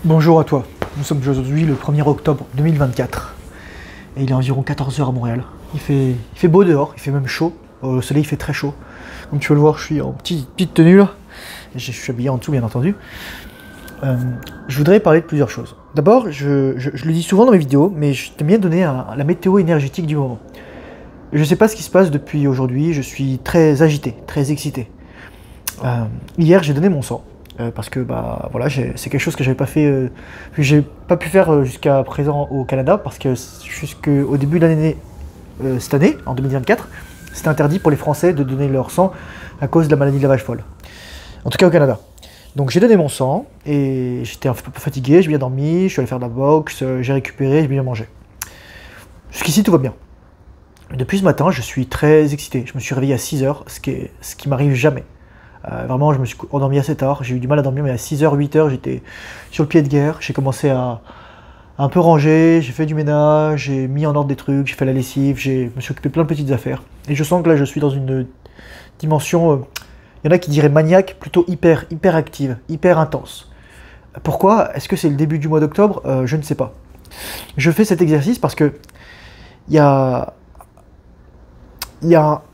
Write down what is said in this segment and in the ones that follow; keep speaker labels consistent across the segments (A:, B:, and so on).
A: Bonjour à toi, nous sommes aujourd'hui le 1er octobre 2024 et il est environ 14 h à Montréal. Il fait beau dehors, il fait même chaud, le soleil fait très chaud. Comme tu peux le voir, je suis en petite tenue là, et je suis habillé en dessous bien entendu. Je voudrais parler de plusieurs choses. D'abord, je le dis souvent dans mes vidéos, mais je t'aime bien donner la météo énergétique du moment. Je ne sais pas ce qui se passe depuis aujourd'hui, je suis très agité, très excité. Hier j'ai donné mon sang. Parce que bah voilà, c'est quelque chose que j'avais pas fait, que j'ai pas pu faire jusqu'à présent au Canada, parce que jusqu'au début de l'année cette année, en 2024, c'était interdit pour les Français de donner leur sang à cause de la maladie de la vache folle. En tout cas au Canada. Donc j'ai donné mon sang et j'étais un peu fatigué, j'ai bien dormi, je suis allé faire de la boxe, j'ai récupéré, j'ai bien mangé. Jusqu'ici tout va bien. Depuis ce matin, je suis très excité. Je me suis réveillé à 6 h, ce qui m'arrive jamais. Vraiment, je me suis endormi assez tard, j'ai eu du mal à dormir, mais à 6 h, 8 h, j'étais sur le pied de guerre. J'ai commencé à un peu ranger, j'ai fait du ménage, j'ai mis en ordre des trucs, j'ai fait la lessive, je me suis occupé de plein de petites affaires. Et je sens que là, je suis dans une dimension, il y en a qui diraient maniaque, plutôt hyper active, hyper intense. Pourquoi? Est-ce que c'est le début du mois d'octobre? Je ne sais pas. Je fais cet exercice parce que il y a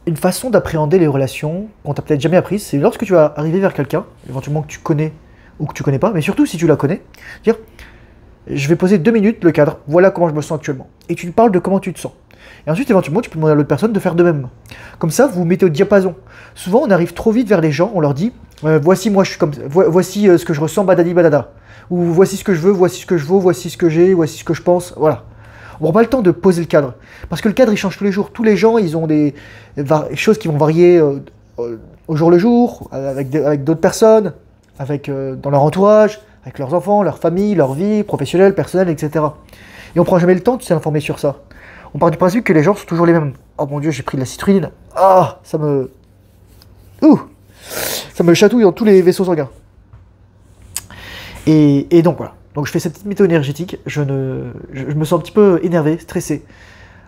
A: une façon d'appréhender les relations qu'on t'a peut-être jamais apprise. C'est lorsque tu vas arriver vers quelqu'un, éventuellement que tu connais ou que tu connais pas, mais surtout si tu la connais, dire je vais poser 2 minutes le cadre, voilà comment je me sens actuellement. Et tu parles de comment tu te sens. Et ensuite, éventuellement, tu peux demander à l'autre personne de faire de même. Comme ça, vous vous mettez au diapason. Souvent, on arrive trop vite vers les gens, on leur dit voici moi je suis comme ça, voici ce que je ressens, badadi badada. Ou voici ce que je veux, voici ce que je vaux, voici ce que j'ai, voici ce que je pense, voilà. On prend pas le temps de poser le cadre. Parce que le cadre, il change tous les jours. Tous les gens, ils ont des choses qui vont varier au jour le jour, avec d'autres personnes, dans leur entourage, avec leurs enfants, leur famille, leur vie professionnelle, personnelle, etc. Et on prend jamais le temps de s'informer sur ça. On part du principe que les gens sont toujours les mêmes. Oh mon Dieu, j'ai pris de la citrulline. Ah, ça me chatouille dans tous les vaisseaux sanguins. Et donc voilà. Donc je fais cette petite météo énergétique, je me sens un petit peu énervé, stressé.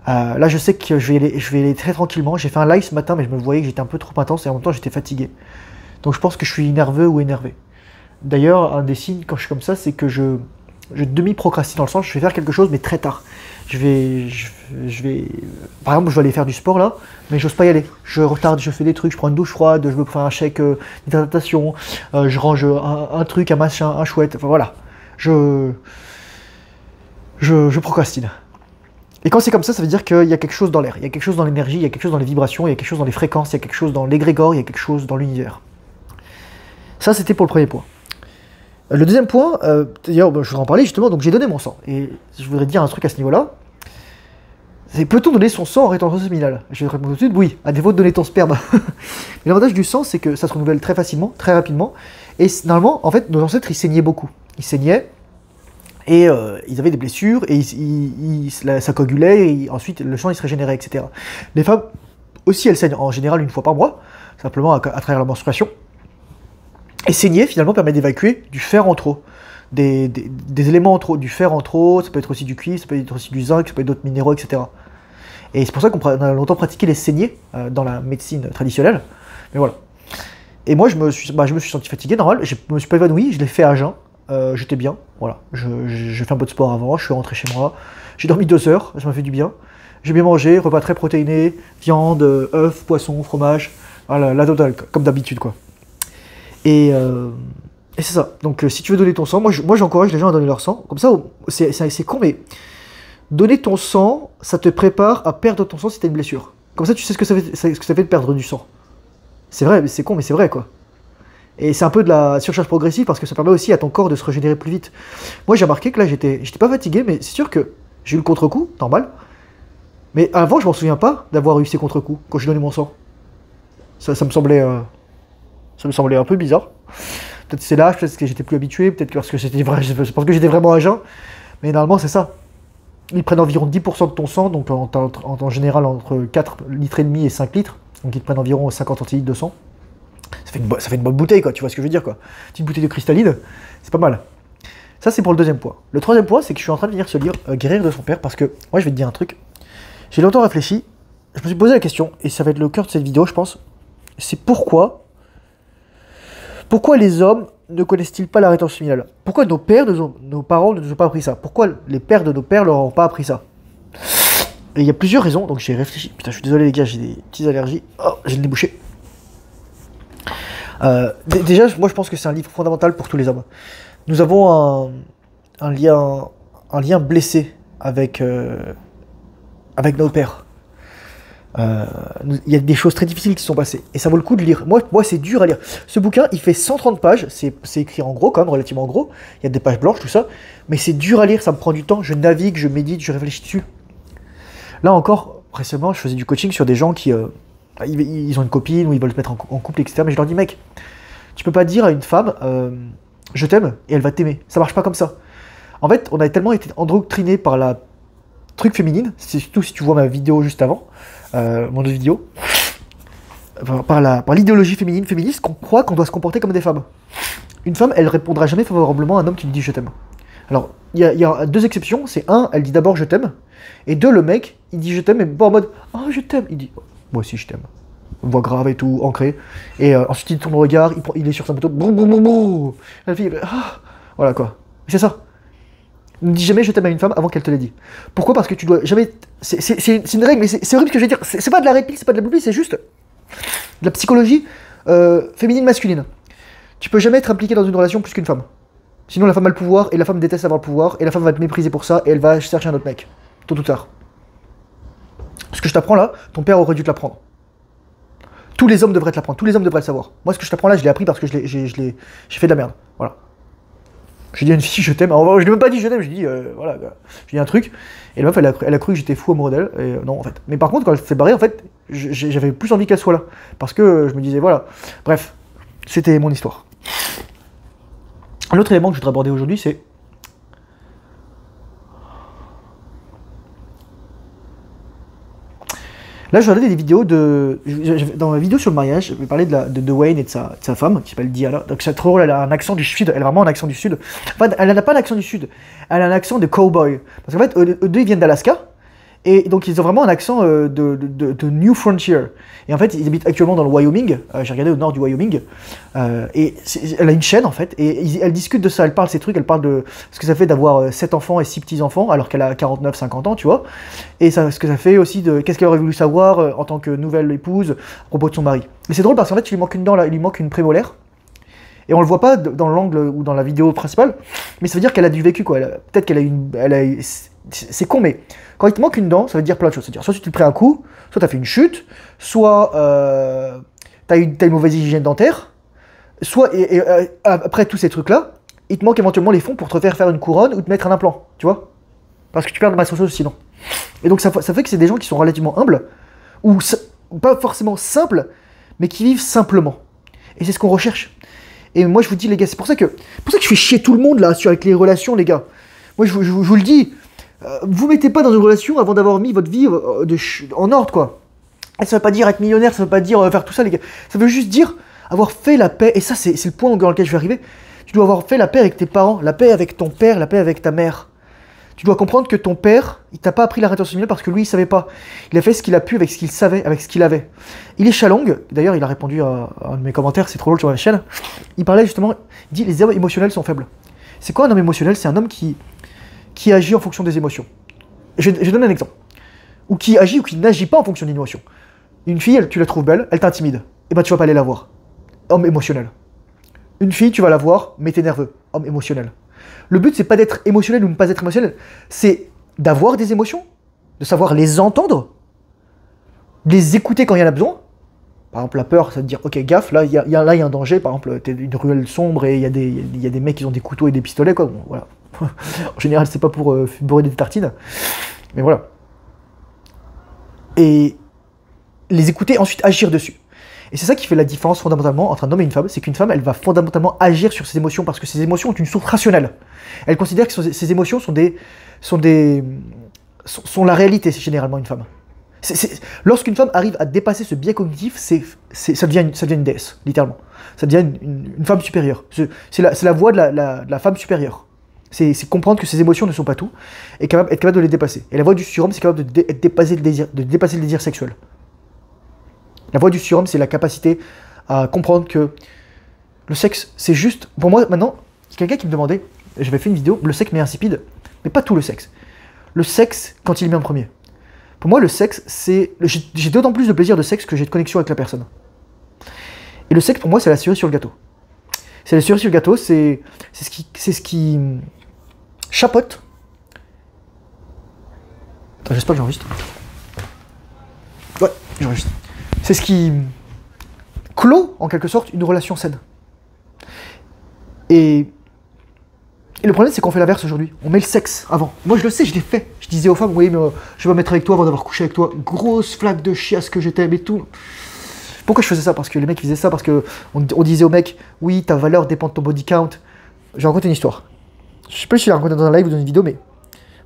A: Là je sais que je vais aller très tranquillement. J'ai fait un live ce matin, mais je me voyais que j'étais un peu trop intense et en même temps j'étais fatigué. Donc je pense que je suis nerveux ou énervé. D'ailleurs, un des signes quand je suis comme ça, c'est que je demi-procrastine, dans le sens je vais faire quelque chose mais très tard. Par exemple, je vais aller faire du sport là, mais j'ose pas y aller. Je retarde, je fais des trucs, je prends une douche froide, je me fais un chèque d'hydratation, je range un truc, un machin, un chouette, enfin voilà. Je procrastine. Et quand c'est comme ça veut dire qu'il y a quelque chose dans l'air, il y a quelque chose dans l'énergie, il y a quelque chose dans les vibrations, il y a quelque chose dans les fréquences, il y a quelque chose dans l'égrégore, il y a quelque chose dans l'univers. Ça, c'était pour le premier point. Le deuxième point, d'ailleurs, je voudrais en parler justement, donc j'ai donné mon sang. Et je voudrais dire un truc à ce niveau-là. C'est peut-on donner son sang en rétention séminale? Je vais te répondre tout de suite, oui, à défaut de donner ton sperme. Mais l'avantage du sang, c'est que ça se renouvelle très facilement, très rapidement. Et normalement, en fait, nos ancêtres, ils saignaient beaucoup. Ils saignaient, et ils avaient des blessures, et ça coagulait, et ensuite le sang il se régénérait, etc. Les femmes aussi, elles saignent en général une fois par mois, simplement à travers la menstruation. Et saigner, finalement, permet d'évacuer du fer en trop, des éléments en trop, du fer en trop, ça peut être aussi du cuivre, ça peut être aussi du zinc, ça peut être d'autres minéraux, etc. Et c'est pour ça qu'on a longtemps pratiqué les saignées dans la médecine traditionnelle, mais voilà. Et moi, je me suis senti fatigué, normal, je me suis pas évanoui, je l'ai fait à jeun. J'étais bien, voilà. J'ai fait un peu de sport avant, je suis rentré chez moi, j'ai dormi 2 heures, ça m'a fait du bien. J'ai bien mangé, repas très protéiné, viande, œufs, poisson, fromage, voilà, la totale, comme d'habitude quoi. Et c'est ça. Donc si tu veux donner ton sang, moi j'encourage les gens à donner leur sang. Comme ça, c'est con, mais donner ton sang, ça te prépare à perdre ton sang si t'as une blessure. Comme ça, tu sais ce que ça fait de perdre du sang. C'est vrai, c'est con, mais c'est vrai quoi. Et c'est un peu de la surcharge progressive parce que ça permet aussi à ton corps de se régénérer plus vite. Moi j'ai remarqué que là j'étais pas fatigué, mais c'est sûr que j'ai eu le contre-coup, normal. Mais avant je m'en souviens pas d'avoir eu ces contre-coups quand j'ai donné mon sang. Ça me semblait un peu bizarre. Peut-être c'est l'âge, peut-être que j'étais plus habitué, peut-être parce que j'étais vraiment à jeun. Mais normalement c'est ça. Ils prennent environ 10% de ton sang, donc en général entre 4 litres et demi et 5 litres. Donc ils te prennent environ 50 centilitres de sang. Ça fait une bonne bouteille, quoi, tu vois ce que je veux dire, quoi. Petite bouteille de cristalline, c'est pas mal. Ça, c'est pour le deuxième point. Le troisième point, c'est que je suis en train de lire ce livre, Guérir de son père, parce que, moi, je vais te dire un truc. J'ai longtemps réfléchi, je me suis posé la question, et ça va être le cœur de cette vidéo, je pense. C'est pourquoi les hommes ne connaissent-ils pas la rétention familiale? Pourquoi nos parents ne nous ont pas appris ça? Pourquoi les pères de nos pères leur ont pas appris ça? Et il y a plusieurs raisons, donc j'ai réfléchi. Putain, je suis désolé les gars, j'ai des petites allergies. Oh, j'ai le nez bouché. Déjà, moi je pense que c'est un livre fondamental pour tous les hommes. Nous avons un lien blessé avec nos pères. Il y a des choses très difficiles qui se sont passées, et ça vaut le coup de lire. Moi c'est dur à lire. Ce bouquin, il fait 130 pages, c'est écrit en gros, quand même, relativement gros. Il y a des pages blanches, tout ça, mais c'est dur à lire, ça me prend du temps, je navigue, je médite, je réfléchis dessus. Là encore, récemment, je faisais du coaching sur des gens qui... ils ont une copine, ou ils veulent se mettre en couple, etc. Mais je leur dis, mec, tu peux pas dire à une femme, je t'aime, et elle va t'aimer. Ça marche pas comme ça. En fait, on a tellement été endoctrinés par la truc féminine, surtout si tu vois ma vidéo juste avant, mon autre vidéo, par l'idéologie féministe, qu'on croit qu'on doit se comporter comme des femmes. Une femme, elle répondra jamais favorablement à un homme qui lui dit je t'aime. Alors, il y a deux exceptions, c'est un, elle dit d'abord je t'aime, et deux, le mec, il dit je t'aime, mais pas en mode oh je t'aime, il dit moi aussi je t'aime. Voix grave et tout, ancrée. Et ensuite il tourne le regard, il est sur sa moto, la fille, voilà quoi. C'est ça. Ne dis jamais je t'aime à une femme avant qu'elle te l'ait dit. Pourquoi? Parce que tu dois jamais. C'est une règle, mais c'est horrible ce que je vais dire. C'est pas de la réplique, c'est pas de la bouille, c'est juste de la psychologie féminine-masculine. Tu peux jamais être impliqué dans une relation plus qu'une femme. Sinon la femme a le pouvoir, et la femme déteste avoir le pouvoir, et la femme va te mépriser pour ça, et elle va chercher un autre mec. Tôt ou tard. Ce que je t'apprends là, ton père aurait dû te l'apprendre. Tous les hommes devraient te l'apprendre, tous les hommes devraient le savoir. Moi ce que je t'apprends là, je l'ai appris parce que j'ai fait de la merde. Voilà. J'ai dit à une fille je t'aime, je lui ai même pas dit je t'aime, j'ai dit voilà, j'ai dit un truc, et la meuf elle a cru que j'étais fou amoureux d'elle, et non en fait. Mais par contre quand elle s'est barrée, en fait, j'avais plus envie qu'elle soit là, parce que je me disais voilà. Bref, c'était mon histoire. L'autre élément que je voudrais aborder aujourd'hui, c'est là, je regardais des vidéos dans ma vidéo sur le mariage, je vais parler de Wayne et de sa femme, qui s'appelle Diana. Donc c'est trop drôle, elle a un accent du sud, elle a vraiment un accent du sud. Enfin, elle n'a pas un accent du sud, elle a un accent de cowboy. Parce qu'en fait, eux deux, ils viennent d'Alaska, et donc ils ont vraiment un accent de New Frontier. Et en fait, ils habitent actuellement dans le Wyoming, j'ai regardé au nord du Wyoming, et elle a une chaîne en fait, et elle discute de ça, elle parle de ces trucs, elle parle de ce que ça fait d'avoir 7 enfants et 6 petits-enfants, alors qu'elle a 49-50 ans, tu vois, et ce que ça fait aussi de qu'est-ce qu'elle aurait voulu savoir en tant que nouvelle épouse à propos de son mari. Et c'est drôle parce qu'en fait, il lui manque une dent là, il lui manque une prémolaire, et on le voit pas dans l'angle ou dans la vidéo principale, mais ça veut dire qu'elle a du vécu quoi, peut-être qu'elle a eu... C'est con, mais quand il te manque une dent, ça veut dire plein de choses. C'est-à-dire, soit tu te prends un coup, soit tu as fait une chute, soit tu as une mauvaise hygiène dentaire, soit, après tous ces trucs-là, il te manque éventuellement les fonds pour te faire une couronne ou te mettre un implant, tu vois? Parce que tu perds de masse osseuse sinon. Et donc ça fait que c'est des gens qui sont relativement humbles, ou pas forcément simples, mais qui vivent simplement. Et c'est ce qu'on recherche. Et moi je vous dis les gars, c'est pour ça que je fais chier tout le monde là, avec les relations les gars. Moi je vous le dis, vous mettez pas dans une relation avant d'avoir mis votre vie en ordre, quoi. Et ça veut pas dire être millionnaire, ça veut pas dire faire tout ça, les gars. Ça veut juste dire avoir fait la paix, et ça, c'est le point dans lequel je vais arriver. Tu dois avoir fait la paix avec tes parents, la paix avec ton père, la paix avec ta mère. Tu dois comprendre que ton père, il t'a pas appris la rétention familiale parce que lui, il savait pas. Il a fait ce qu'il a pu avec ce qu'il savait, avec ce qu'il avait. Il est Chalong, d'ailleurs, il a répondu à un de mes commentaires, c'est trop drôle sur ma chaîne. Il parlait justement, il dit les hommes émotionnels sont faibles. C'est quoi un homme émotionnel? C'est un homme qui agit en fonction des émotions. Je donne un exemple. Ou qui agit ou qui n'agit pas en fonction d'une émotion. Une fille, tu la trouves belle, elle t'intimide. Et ben tu vas pas aller la voir. Homme émotionnel. Une fille, tu vas la voir, mais t'es nerveux. Homme émotionnel. Le but, c'est pas d'être émotionnel ou ne pas être émotionnel. C'est d'avoir des émotions, de savoir les entendre, de les écouter quand il y en a besoin. Par exemple, la peur, ça veut dire, ok, gaffe, là, il y a un danger. Par exemple, t'es une ruelle sombre et il y a des mecs qui ont des couteaux et des pistolets, quoi. Bon, voilà. En général, c'est pas pour beurrer des tartines. Mais voilà. Et les écouter, ensuite agir dessus. Et c'est ça qui fait la différence fondamentalement entre un homme et une femme, c'est qu'une femme, elle va fondamentalement agir sur ses émotions parce que ses émotions ont une source rationnelle. Elle considère que ses émotions sont la réalité, c'est généralement une femme. Lorsqu'une femme arrive à dépasser ce biais cognitif, ça devient une déesse, littéralement. Ça devient une femme supérieure. C'est la voie de la femme supérieure. C'est comprendre que ses émotions ne sont pas tout et être capable de les dépasser. Et la voie du surhomme, c'est capable de dépasser le désir sexuel. La voie du surhomme, c'est la capacité à comprendre que Le sexe, c'est juste... Pour moi, maintenant, il y a quelqu'un qui me demandait, j'avais fait une vidéo, le sexe mais insipide, mais pas tout le sexe. Le sexe, quand il est mis en premier. Pour moi, le sexe, c'est... J'ai d'autant plus de plaisir de sexe que j'ai de connexion avec la personne. Et le sexe, pour moi, c'est la cerise sur le gâteau. C'est la cerise sur le gâteau, c'est ce qui chapeaute. Attends, j'espère que j'enregistre. Ouais, j'enregistre. C'est ce qui clôt, en quelque sorte, une relation saine. Et le problème, c'est qu'on fait l'inverse aujourd'hui. On met le sexe avant. Moi, je le sais, je l'ai fait. Je disais aux femmes, oui, mais je vais me mettre avec toi avant d'avoir couché avec toi. Grosse flaque de chiasse que j'étais, mais tout. Pourquoi je faisais ça? Parce que les mecs faisaient ça, parce que on disait aux mecs, oui, ta valeur dépend de ton body count. J'ai raconté une histoire. Je sais pas si je l'ai raconté dans un live ou dans une vidéo, mais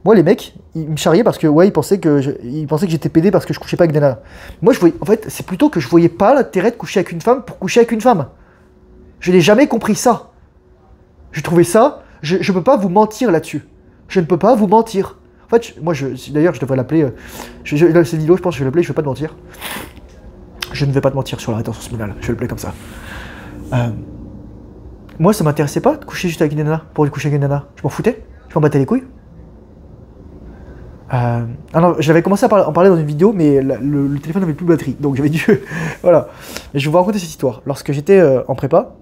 A: moi, les mecs, ils me charriaient parce que, ouais, ils pensaient que j'étais pédé parce que je couchais pas avec des nanas. Moi, je voyais, en fait, c'est plutôt que je voyais pas l'intérêt de coucher avec une femme pour coucher avec une femme. Je n'ai jamais compris ça. Je trouvais ça, je peux pas vous mentir là-dessus. Je ne peux pas vous mentir. En fait, moi, d'ailleurs, je devrais l'appeler, cette vidéo, je pense que je vais l'appeler, je vais pas te mentir. Je ne vais pas te mentir sur la rétention spinale, je vais l'appeler comme ça. Moi, ça m'intéressait pas de coucher juste avec une nana, pour coucher avec une nana. Je m'en foutais, je m'en battais les couilles. Alors, j'avais commencé à en parler dans une vidéo, mais le téléphone n'avait plus de batterie, donc j'avais dû... voilà. Et je vais vous raconter cette histoire. Lorsque j'étais en prépa,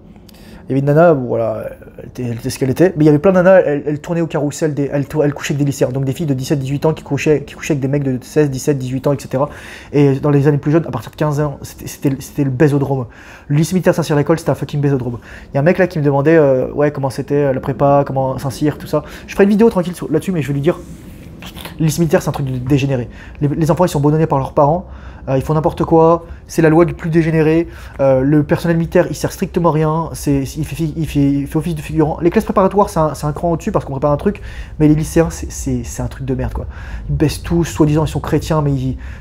A: il y avait une nana, bon, voilà, elle était ce qu'elle était, mais il y avait plein de nanas, elle tournait au carrousel, elle couchait avec des lycéens, donc des filles de 17-18 ans qui couchaient avec des mecs de 16, 17, 18 ans, etc. Et dans les années plus jeunes, à partir de 15 ans, c'était le bésodrome. Le cimetière Saint-Cyr-l'École, c'était un fucking bésodrome. Il y a un mec là qui me demandait, ouais, comment c'était la prépa, comment Saint-Cyr, tout ça. Je ferai une vidéo tranquille là-dessus, mais je vais lui dire, les cimetières, c'est un truc de dégénéré. Les enfants, ils sont abandonnés par leurs parents. Ils font n'importe quoi. C'est la loi du plus dégénéré. Le personnel militaire, il sert strictement à rien. Il fait office de figurant. Les classes préparatoires, c'est un cran au-dessus parce qu'on prépare un truc. Mais les lycéens, c'est un truc de merde, quoi. Ils baissent tous, soi-disant, ils sont chrétiens, mais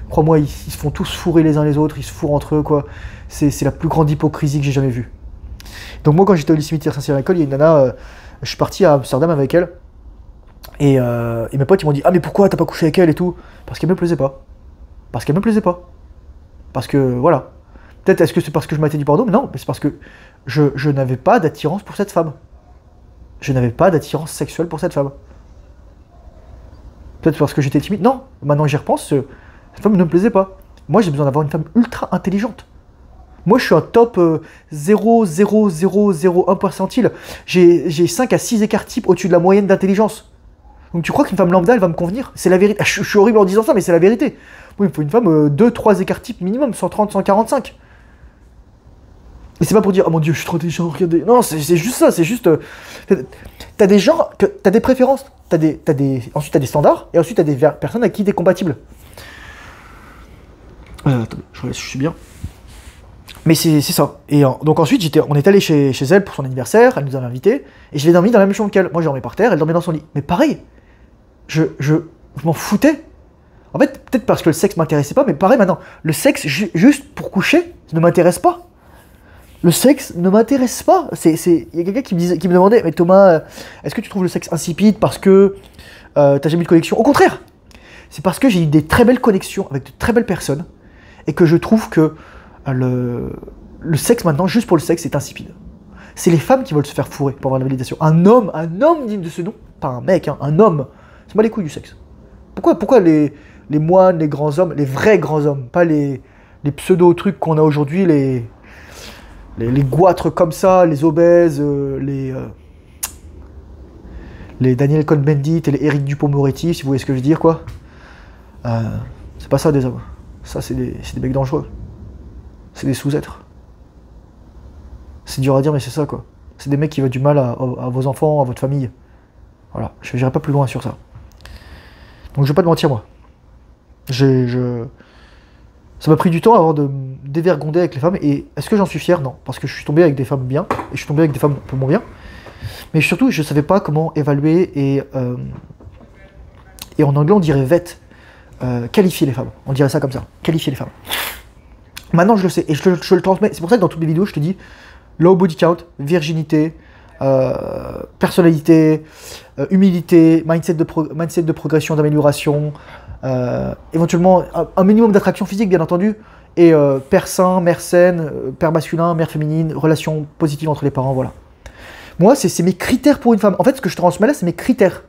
A: crois-moi, ils se font tous fourrer les uns les autres. Ils se fourrent entre eux, quoi. C'est la plus grande hypocrisie que j'ai jamais vue. Donc moi, quand j'étais au cimetière Saint-Cyr-l'École, il y a une nana, je suis parti à Amsterdam avec elle. Et mes potes ils m'ont dit, ah mais pourquoi t'as pas couché avec elle et tout? Parce qu'elle me plaisait pas. Parce qu'elle me plaisait pas. Parce que voilà. Peut-être est-ce que c'est parce que je m'étais du porno? Mais non, mais c'est parce que je n'avais pas d'attirance pour cette femme. Je n'avais pas d'attirance sexuelle pour cette femme. Peut-être parce que j'étais timide. Non, maintenant que j'y repense, cette femme ne me plaisait pas. Moi j'ai besoin d'avoir une femme ultra intelligente. Moi, je suis un top 0,0001 percentile. J'ai 5 à 6 écarts types au-dessus de la moyenne d'intelligence. Donc tu crois qu'une femme lambda, elle va me convenir? C'est la vérité. Je suis horrible en disant ça, mais c'est la vérité. Oui, il me faut une femme 2-3 écarts types minimum, 130, 145. Et c'est pas pour dire, oh mon dieu, je suis trop intelligent, regardez. Non, c'est juste ça, c'est juste... t'as des gens, t'as des préférences, ensuite t'as des standards, et ensuite t'as des personnes avec qui t'es compatible. Attends, je suis bien. Mais c'est ça. Et donc ensuite, on est allé chez elle pour son anniversaire, elle nous avait invités, et je l'ai dormi dans la même chambre qu'elle. Moi, je dormais par terre, elle dormait dans son lit. Mais pareil, je m'en foutais. En fait, peut-être parce que le sexe m'intéressait pas, mais pareil maintenant, le sexe juste pour coucher ne m'intéresse pas. Le sexe ne m'intéresse pas. Il y a quelqu'un qui me demandait, mais Thomas, est-ce que tu trouves le sexe insipide parce que t'as jamais eu de connexion? Au contraire, c'est parce que j'ai eu des très belles connexions avec de très belles personnes, et que je trouve que le sexe maintenant, juste pour le sexe, c'est insipide. C'est les femmes qui veulent se faire fourrer pour avoir la validation. Un homme digne de ce nom, pas un mec, hein, un homme, c'est pas les couilles du sexe. Pourquoi les moines, les grands hommes, les vrais grands hommes, pas les pseudo-trucs qu'on a aujourd'hui, les goitres comme ça, les obèses, les Daniel Cohn-Bendit et les Éric Dupond-Moretti, si vous voyez ce que je veux dire, quoi. C'est pas ça des hommes. Ça, c'est des mecs dangereux. C'est des sous-êtres. C'est dur à dire, mais c'est ça, quoi. C'est des mecs qui veulent du mal à vos enfants, à votre famille. Voilà, je n'irai pas plus loin sur ça. Donc je vais pas te mentir, moi. Ça m'a pris du temps avant de me dévergonder avec les femmes, et est-ce que j'en suis fier? Non, parce que je suis tombé avec des femmes bien, et je suis tombé avec des femmes peu moins bien. Mais surtout, je savais pas comment évaluer, et en anglais on dirait vet, qualifier les femmes. On dirait ça comme ça, qualifier les femmes. Maintenant je le sais, et je le transmets. C'est pour ça que dans toutes les vidéos je te dis low body count, virginité, personnalité, humilité, mindset de progression, d'amélioration, éventuellement un minimum d'attraction physique bien entendu, Et père sain, mère saine, père masculin, mère féminine, relation positive entre les parents, voilà. Moi, c'est mes critères pour une femme. En fait, ce que je transmets là, c'est mes critères.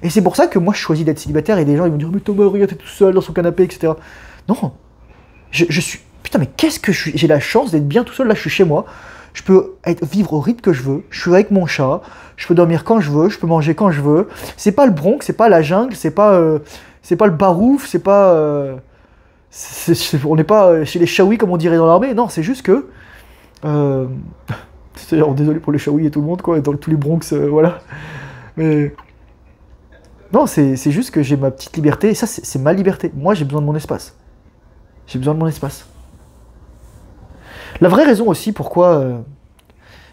A: Et c'est pour ça que moi, je choisis d'être célibataire et des gens, ils vont dire, mais Thomas, regarde, t'es tout seul dans son canapé, etc. Non. Je suis... Putain, mais qu'est-ce que je suis... J'ai la chance d'être bien tout seul, là, je suis chez moi. Je peux vivre au rythme que je veux. Je suis avec mon chat. Je peux dormir quand je veux. Je peux manger quand je veux. C'est pas le Bronx, c'est pas la jungle, c'est pas le barouf, c'est pas... on n'est pas chez les Chaouis comme on dirait dans l'armée. Non, c'est juste que... c'est-à-dire, désolé pour les Chaouis et tout le monde, quoi, dans tous les Bronx, voilà. Mais... Non, c'est juste que j'ai ma petite liberté, et ça, c'est ma liberté. Moi, j'ai besoin de mon espace. J'ai besoin de mon espace. La vraie raison aussi pourquoi...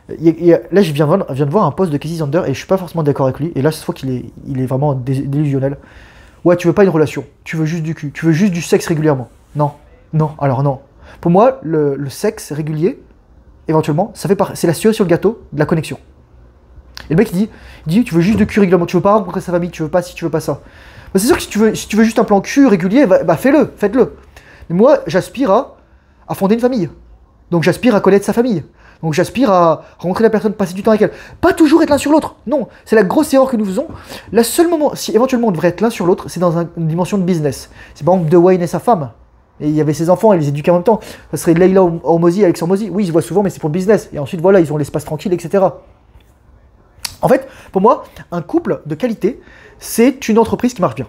A: là, je viens de voir un post de Casey Zander, et je suis pas forcément d'accord avec lui, et là, cette fois qu'il est vraiment délusionnel. Ouais, tu veux pas une relation, tu veux juste du cul, tu veux juste du sexe régulièrement. Non, non, alors non. Pour moi, le sexe régulier, éventuellement, c'est la cerise sur le gâteau de la connexion. Et le mec il dit tu veux juste de cul régulièrement, tu veux pas rencontrer sa famille, tu veux pas ci, tu veux pas ça. Bah, c'est sûr que si tu veux juste un plan cul régulier, bah faites-le. Mais moi, j'aspire à fonder une famille. Donc j'aspire à connaître sa famille. Donc j'aspire à rencontrer la personne, passer du temps avec elle. Pas toujours être l'un sur l'autre. Non, c'est la grosse erreur que nous faisons. Le seul moment, si éventuellement on devrait être l'un sur l'autre, c'est dans une dimension de business. C'est par exemple Dwayne et sa femme. Et il y avait ses enfants, ils les éduquaient en même temps. Ça serait Leila Hormozy avec Hormozy. Oui, ils se voient souvent, mais c'est pour le business. Et ensuite, voilà, ils ont l'espace tranquille, etc. En fait, pour moi, un couple de qualité, c'est une entreprise qui marche bien.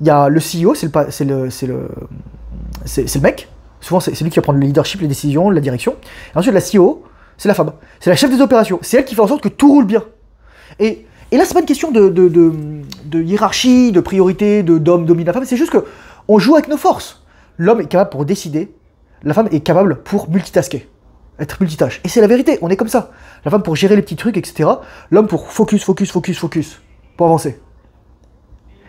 A: Il y a le CEO, c'est le mec. Souvent, c'est lui qui va prendre le leadership, les décisions, la direction. Et ensuite, la CEO, c'est la femme. C'est la chef des opérations. C'est elle qui fait en sorte que tout roule bien. Et là, c'est pas une question de hiérarchie, de priorité, d'homme domine la femme. C'est juste que on joue avec nos forces. L'homme est capable pour décider. La femme est capable pour multitasker. Être multitâche. Et c'est la vérité, on est comme ça. La femme pour gérer les petits trucs, etc. L'homme pour focus, pour avancer.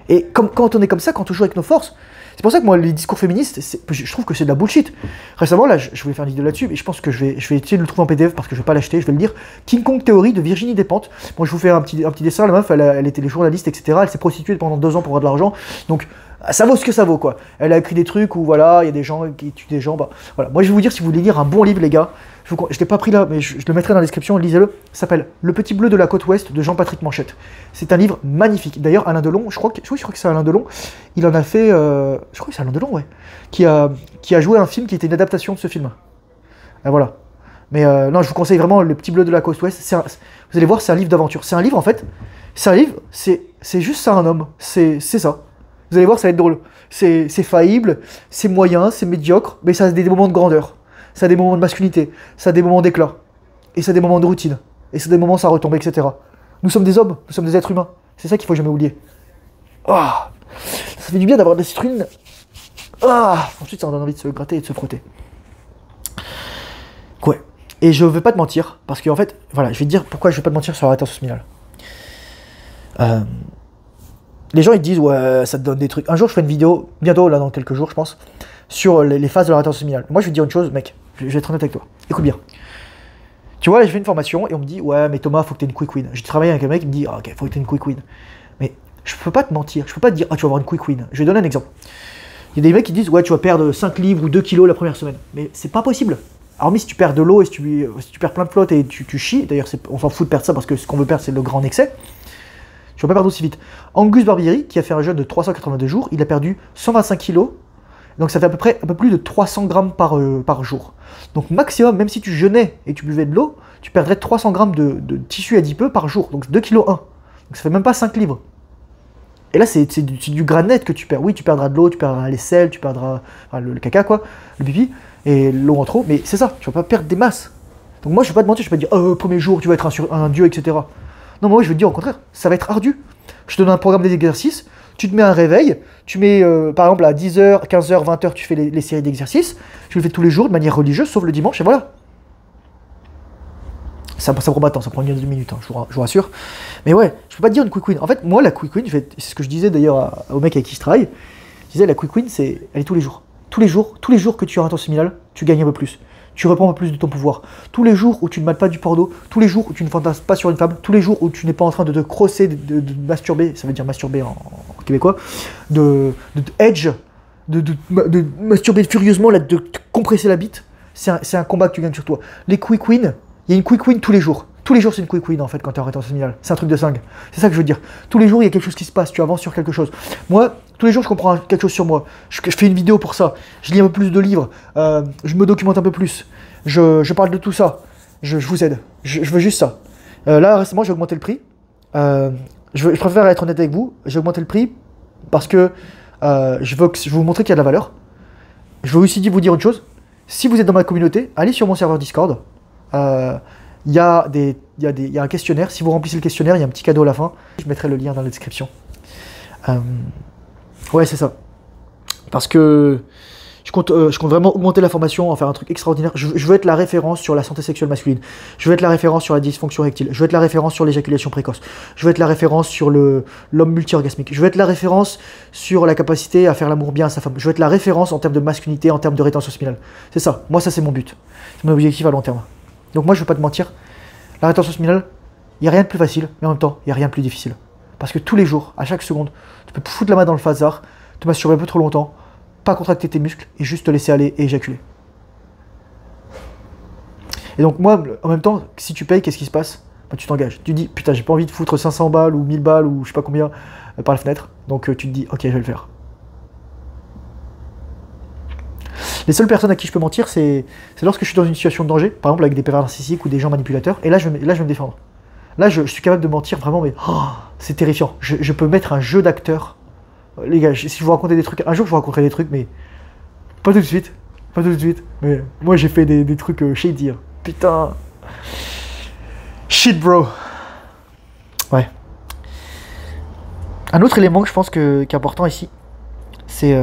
A: Et quand on est comme ça, quand on joue avec nos forces, c'est pour ça que moi, les discours féministes, je trouve que c'est de la bullshit. Récemment, là, je voulais faire une vidéo là-dessus, et je pense que je vais essayer de le trouver en PDF parce que je vais pas l'acheter, je vais le lire. King Kong Theory de Virginie Despentes. Bon, je vous fais un petit dessin, la meuf, elle était journaliste, etc. Elle s'est prostituée pendant 2 ans pour avoir de l'argent. Donc, ça vaut ce que ça vaut, quoi. Elle a écrit des trucs où, voilà, il y a des gens qui tuent des gens. Bah, voilà. Moi, je vais vous dire, si vous voulez lire un bon livre, les gars, je ne l'ai pas pris là, mais je le mettrai dans la description, lisez-le. Ça s'appelle Le Petit Bleu de la Côte Ouest de Jean-Patrick Manchette. C'est un livre magnifique. D'ailleurs, Alain Delon, je crois que c'est Alain Delon, il en a fait, je crois que c'est Alain Delon, ouais, qui a joué un film qui était une adaptation de ce film. Et voilà. Mais non, je vous conseille vraiment Le Petit Bleu de la Côte Ouest. Vous allez voir, c'est un livre d'aventure. C'est un livre, en fait, c'est juste ça, un homme. C'est ça. Vous allez voir, ça va être drôle. C'est faillible, c'est moyen, c'est médiocre, mais ça a des moments de grandeur. Ça a des moments de masculinité, ça a des moments d'éclat, et ça a des moments de routine, et ça a des moments où ça retombe, etc. Nous sommes des hommes, nous sommes des êtres humains. C'est ça qu'il faut jamais oublier. Ça fait du bien d'avoir des citrines. Ensuite, ça donne envie de se gratter et de se frotter. Ouais. Et je veux pas te mentir, parce qu'en fait, voilà, je vais te dire pourquoi je vais pas te mentir sur la rétention séminale. Les gens ils te disent ouais ça te donne des trucs. Un jour je fais une vidéo, bientôt là dans quelques jours je pense, sur les phases de la rétention séminale. Moi je vais te dire une chose mec, je vais être honnête avec toi. Écoute bien. Tu vois là j'ai fait une formation et on me dit ouais mais Thomas faut que tu aies une quick win. J'ai travaillé avec un mec qui me dit ok faut que tu aies une quick win. Mais je peux pas te mentir, je peux pas te dire tu vas avoir une quick win. Je vais donner un exemple. Il y a des mecs qui disent ouais tu vas perdre 5 livres ou 2 kilos la première semaine. Mais c'est pas possible. Alors si tu perds de l'eau et si tu perds plein de flotte et tu chies, d'ailleurs on s'en fout de perdre ça parce que ce qu'on veut perdre c'est le grand excès. Tu vas pas perdre aussi vite. Angus Barbieri, qui a fait un jeûne de 382 jours, il a perdu 125 kilos, donc ça fait à peu près un peu plus de 300 grammes par jour. Donc maximum, même si tu jeûnais et tu buvais de l'eau, tu perdrais 300 grammes de tissu adipeux par jour, donc 2,1 kg. Donc ça fait même pas 5 livres. Et là, c'est du gras net que tu perds. Oui, tu perdras de l'eau, tu perdras les sels, tu perdras le caca, quoi, le pipi, et l'eau en trop, mais c'est ça, tu vas pas perdre des masses. Donc moi, je vais pas te mentir, je vais pas te dire, premier jour, tu vas être un dieu, etc. Non, moi je veux te dire au contraire, ça va être ardu. Je te donne un programme d'exercices, tu te mets un réveil, tu mets par exemple à 10h, 15h, 20h, tu fais les séries d'exercices, tu le fais tous les jours de manière religieuse, sauf le dimanche, et voilà. Ça prend pas de temps, ça prend une dizaine de minutes, hein, je vous rassure. Mais ouais, je peux pas te dire une quick win. En fait, moi la quick win, c'est ce que je disais d'ailleurs au mec avec qui je travaille, je disais la quick win, elle est tous les jours. Tous les jours que tu as un temps séminal, tu gagnes un peu plus. Tu reprends un peu plus de ton pouvoir. Tous les jours où tu ne mates pas du porno, tous les jours où tu ne fantasmes pas sur une femme, tous les jours où tu n'es pas en train de te crosser, de masturber, ça veut dire masturber en québécois, de edge, de masturber furieusement, là, de te compresser la bite, c'est un combat que tu gagnes sur toi. Les quick wins, il y a une quick win tous les jours. Tous les jours, c'est une quick win en fait quand tu es en rétention séminale. C'est un truc de dingue. C'est ça que je veux dire. Tous les jours, il y a quelque chose qui se passe. Tu avances sur quelque chose. Moi, tous les jours, je comprends quelque chose sur moi. Je fais une vidéo pour ça. Je lis un peu plus de livres. Je me documente un peu plus. Je parle de tout ça. Je vous aide. Je veux juste ça. Là, récemment, j'ai augmenté le prix. Je préfère être honnête avec vous. J'ai augmenté le prix parce que je veux vous montrer qu'il y a de la valeur. Je veux aussi vous dire une chose. Si vous êtes dans ma communauté, allez sur mon serveur Discord. Il y a un questionnaire. Si vous remplissez le questionnaire, il y a un petit cadeau à la fin. Je mettrai le lien dans la description. Ouais, c'est ça. Parce que je compte vraiment augmenter la formation, en faire un truc extraordinaire. Je veux être la référence sur la santé sexuelle masculine. Je veux être la référence sur la dysfonction rectile. Je veux être la référence sur l'éjaculation précoce. Je veux être la référence sur l'homme multi-orgasmique. Je veux être la référence sur la capacité à faire l'amour bien à sa femme. Je veux être la référence en termes de masculinité, en termes de rétention séminale. C'est ça. Moi, ça, c'est mon but. C'est mon objectif à long terme. Donc moi, je ne veux pas te mentir. La rétention séminale, il n'y a rien de plus facile, mais en même temps, il n'y a rien de plus difficile. Parce que tous les jours, à chaque seconde, tu peux foutre la main dans le phasar, te masturber un peu trop longtemps, pas contracter tes muscles et juste te laisser aller et éjaculer. Et donc moi, en même temps, si tu payes, qu'est-ce qui se passe? Bah, tu t'engages. Tu dis, putain, j'ai pas envie de foutre 500 balles ou 1000 balles ou je sais pas combien par la fenêtre. Donc tu te dis, ok, je vais le faire. Les seules personnes à qui je peux mentir, c'est lorsque je suis dans une situation de danger, par exemple avec des pervers narcissiques ou des gens manipulateurs, et là je vais me défendre. Là je suis capable de mentir vraiment, mais oh, c'est terrifiant. Je peux mettre un jeu d'acteur. Les gars, si je vous racontais des trucs, un jour je vous raconterai des trucs, mais pas tout de suite. Pas tout de suite. Mais moi j'ai fait des trucs shady. Hein. Putain. Shit bro. Ouais. Un autre élément que je pense qui est important ici, c'est...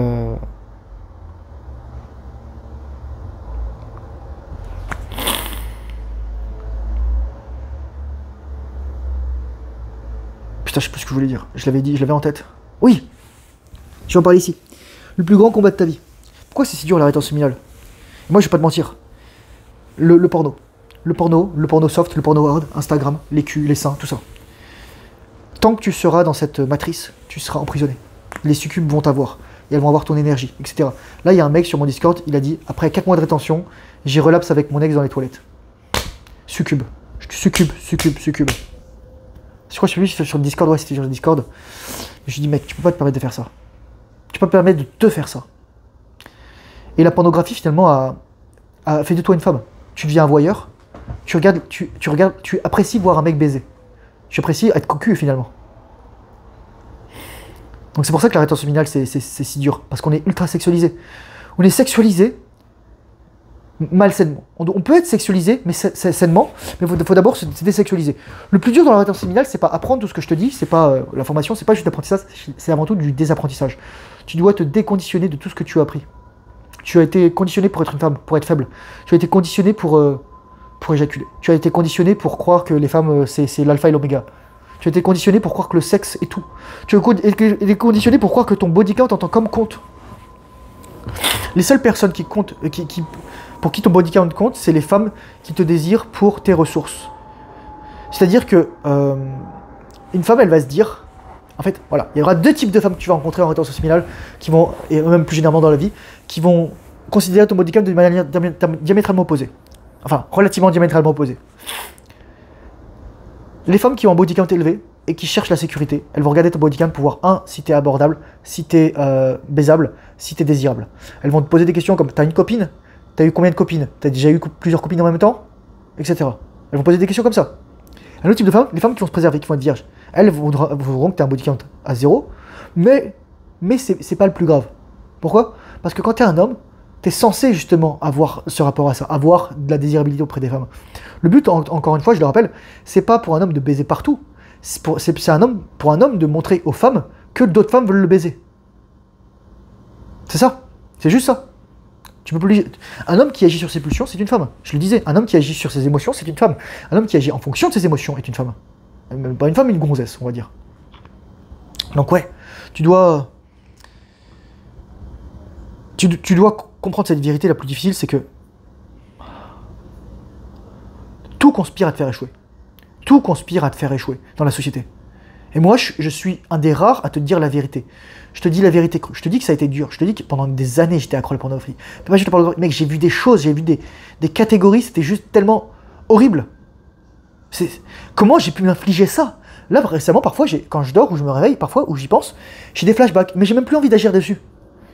A: Putain, je sais plus ce que je voulais dire. Je l'avais dit, je l'avais en tête. Oui, je vais en parler ici. Le plus grand combat de ta vie. Pourquoi c'est si dur la rétention séminale? Moi, je vais pas te mentir. Le porno. Le porno soft, le porno hard, Instagram, les culs, les seins, tout ça. Tant que tu seras dans cette matrice, tu seras emprisonné. Les succubes vont t'avoir. Et elles vont avoir ton énergie, etc. Là, il y a un mec sur mon Discord, il a dit, après 4 mois de rétention, j'ai relapse avec mon ex dans les toilettes. Succube. Succube. Je crois que je suis sur le Discord, ouais, c'était sur le Discord. Je lui dis, mec, tu peux pas te permettre de faire ça. Tu peux pas te permettre de te faire ça. Et la pornographie, finalement, a fait de toi une femme. Tu deviens un voyeur. Tu regardes, tu apprécies voir un mec baiser. Tu apprécies être cocu, finalement. Donc c'est pour ça que la rétention séminale, c'est si dur. Parce qu'on est ultra sexualisé. On est sexualisé malsainement. On peut être sexualisé, mais sainement, mais il faut d'abord se désexualiser. Le plus dur dans la rétention séminale, c'est pas apprendre tout ce que je te dis, c'est pas la formation, c'est pas juste l'apprentissage, c'est avant tout du désapprentissage. Tu dois te déconditionner de tout ce que tu as appris. Tu as été conditionné pour être une femme, pour être faible. Tu as été conditionné pour éjaculer. Tu as été conditionné pour croire que les femmes, c'est l'alpha et l'oméga. Tu as été conditionné pour croire que le sexe est tout. Tu as été conditionné pour croire que ton body count en tant qu'homme compte. Les seules personnes qui comptent, pour qui ton body count compte, c'est les femmes qui te désirent pour tes ressources. C'est-à-dire que une femme, elle va se dire, en fait, voilà, il y aura deux types de femmes que tu vas rencontrer en rétention séminale, qui vont, et même plus généralement dans la vie, qui vont considérer ton body count de manière diamétralement opposée. Enfin, relativement diamétralement opposée. Les femmes qui ont un body count élevé et qui cherchent la sécurité, elles vont regarder ton body count pour voir, un, si t'es abordable, si t'es baisable, si t'es désirable. Elles vont te poser des questions comme, t'as une copine? T'as eu combien de copines? T'as déjà eu plusieurs copines en même temps? Etc. Elles vont poser des questions comme ça. Un autre type de femmes, les femmes qui vont se préserver, qui vont être vierges, elles voudront que tu aies un body count à 0, mais c'est pas le plus grave. Pourquoi? Parce que quand tu es un homme, tu es censé justement avoir ce rapport à ça, avoir de la désirabilité auprès des femmes. Le but, encore une fois, je le rappelle, c'est pas pour un homme de baiser partout, c'est pour un homme de montrer aux femmes que d'autres femmes veulent le baiser. C'est ça, c'est juste ça. Tu peux plus... Un homme qui agit sur ses pulsions, c'est une femme. Je le disais, un homme qui agit sur ses émotions, c'est une femme. Un homme qui agit en fonction de ses émotions est une femme. Même pas une femme, une gonzesse, on va dire. Donc ouais, tu dois comprendre cette vérité la plus difficile, c'est que tout conspire à te faire échouer. Tout conspire à te faire échouer dans la société. Et moi, je suis un des rares à te dire la vérité. Je te dis la vérité crue. Je te dis que ça a été dur. Je te dis que pendant des années, j'étais accro à la pornographie. Mais moi, je te parle de... Mec, j'ai vu des choses, j'ai vu des catégories, c'était juste tellement horrible. Comment j'ai pu m'infliger ça? Là, récemment, parfois, quand je dors ou je me réveille, parfois, où j'y pense, j'ai des flashbacks, mais j'ai même plus envie d'agir dessus.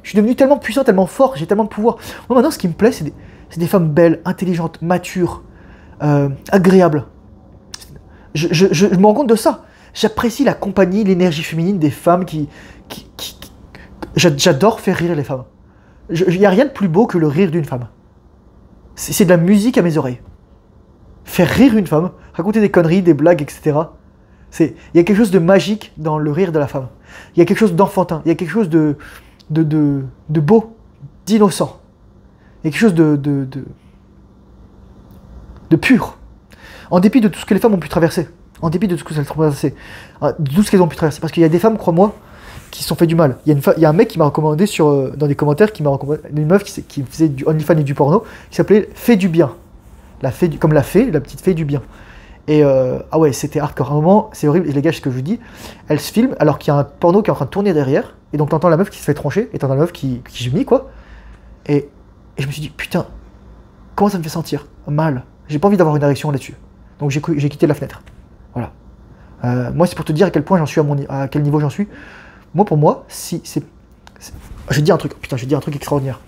A: Je suis devenu tellement puissant, tellement fort, j'ai tellement de pouvoir. Moi, maintenant, ce qui me plaît, c'est des femmes belles, intelligentes, matures, agréables. Je me rends compte de ça. J'apprécie la compagnie, l'énergie féminine des femmes J'adore faire rire les femmes. Il n'y a rien de plus beau que le rire d'une femme. C'est de la musique à mes oreilles. Faire rire une femme, raconter des conneries, des blagues, etc. Il y a quelque chose de magique dans le rire de la femme. Il y a quelque chose d'enfantin, il y a quelque chose de beau, d'innocent. Il y a quelque chose de pur. En dépit de tout ce que les femmes ont pu traverser. En dépit de tout ce qu'elles ont traversé. De tout ce qu'elles ont pu traverser. Parce qu'il y a des femmes, crois-moi, qui se sont fait du mal. Il y a un mec qui m'a recommandé dans des commentaires, une meuf qui faisait du OnlyFans et du porno, qui s'appelait Fée du bien. Comme la fée, la petite fée du bien. Et ah ouais, c'était hardcore. À un moment, c'est horrible, et les gars, ce que je vous dis, elle se filme alors qu'il y a un porno qui est en train de tourner derrière, et donc t'entends la meuf qui se fait trancher, et t'entends la meuf qui gémit, quoi. Et je me suis dit, putain, comment ça me fait sentir mal. J'ai pas envie d'avoir une érection là-dessus. Donc j'ai quitté la fenêtre. Voilà. Moi, c'est pour te dire à quel point j'en suis, à quel niveau j'en suis. Moi, pour moi, je dis un truc, putain, je dis un truc extraordinaire.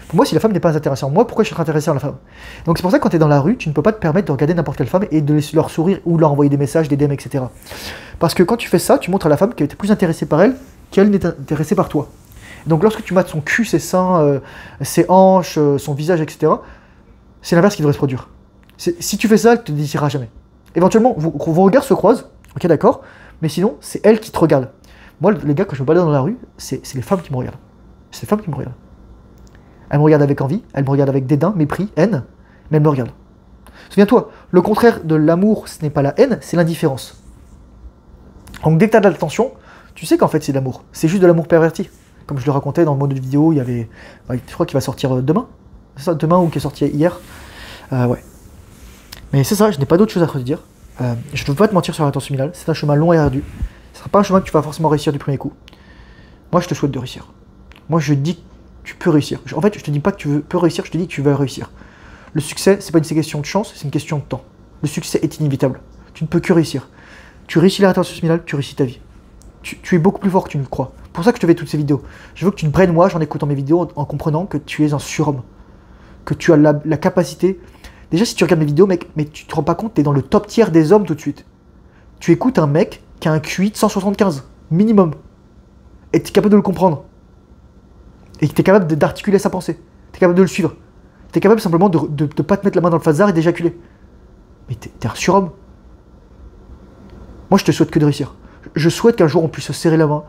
A: Pour moi, si la femme n'est pas intéressée en moi, pourquoi je serais intéressé en la femme? Donc c'est pour ça que quand tu es dans la rue, tu ne peux pas te permettre de regarder n'importe quelle femme et de leur sourire ou leur envoyer des messages, des DM, etc. Parce que quand tu fais ça, tu montres à la femme qu'elle est plus intéressée par elle qu'elle n'est intéressée par toi. Donc lorsque tu mates son cul, ses seins, ses hanches, son visage, etc., c'est l'inverse qui devrait se produire. Si tu fais ça, elle te désirera jamais. Éventuellement, vos regards se croisent, ok d'accord, mais sinon, c'est elle qui te regarde. Moi, les gars, quand je me balade dans la rue, c'est les femmes qui me regardent. C'est les femmes qui me regardent. Elle me regarde avec envie, elle me regarde avec dédain, mépris, haine, mais elle me regarde. Souviens-toi, le contraire de l'amour, ce n'est pas la haine, c'est l'indifférence. Donc dès que tu as de l'attention, tu sais qu'en fait c'est de l'amour. C'est juste de l'amour perverti. Comme je le racontais dans le mode de vidéo, il y avait... je crois qu'il va sortir demain. C'est ça, demain ou qui est sorti hier. Ouais. Mais c'est ça, je n'ai pas d'autre chose à te dire. Je ne veux pas te mentir sur la tension minale, c'est un chemin long et ardu. Ce ne sera pas un chemin que tu vas forcément réussir du premier coup. Moi, je te souhaite de réussir. Moi, je dis que tu peux réussir. En fait, je te dis pas que tu peux réussir, je te dis que tu vas réussir. Le succès, c'est pas une question de chance, c'est une question de temps. Le succès est inévitable. Tu ne peux que réussir. Tu réussis la rétention minale, tu réussis ta vie. Tu es beaucoup plus fort que tu ne le crois. C'est pour ça que je te fais toutes ces vidéos. Je veux que tu te brainwash en écoutant mes vidéos, en comprenant que tu es un surhomme. Que tu as la capacité. Déjà, si tu regardes mes vidéos, mec, mais tu te rends pas compte, tu es dans le top tier des hommes tout de suite. Tu écoutes un mec qui a un QI de 175, minimum. Et tu es capable de le comprendre. Et tu es capable d'articuler sa pensée. Tu es capable de le suivre. Tu es capable simplement de ne pas te mettre la main dans le phasar et d'éjaculer. Mais tu es un surhomme. Moi, je te souhaite que de réussir. Je souhaite qu'un jour, on puisse se serrer la main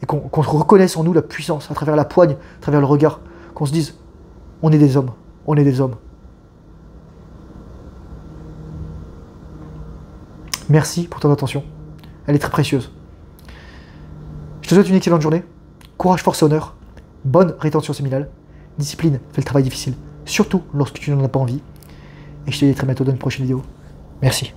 A: et qu'on reconnaisse en nous la puissance, à travers la poigne, à travers le regard. Qu'on se dise, on est des hommes. On est des hommes. Merci pour ton attention. Elle est très précieuse. Je te souhaite une excellente journée. Courage, force et honneur. Bonne rétention séminale. Discipline, fais le travail difficile. Surtout lorsque tu n'en as pas envie. Et je te dis à très bientôt dans une prochaine vidéo. Merci.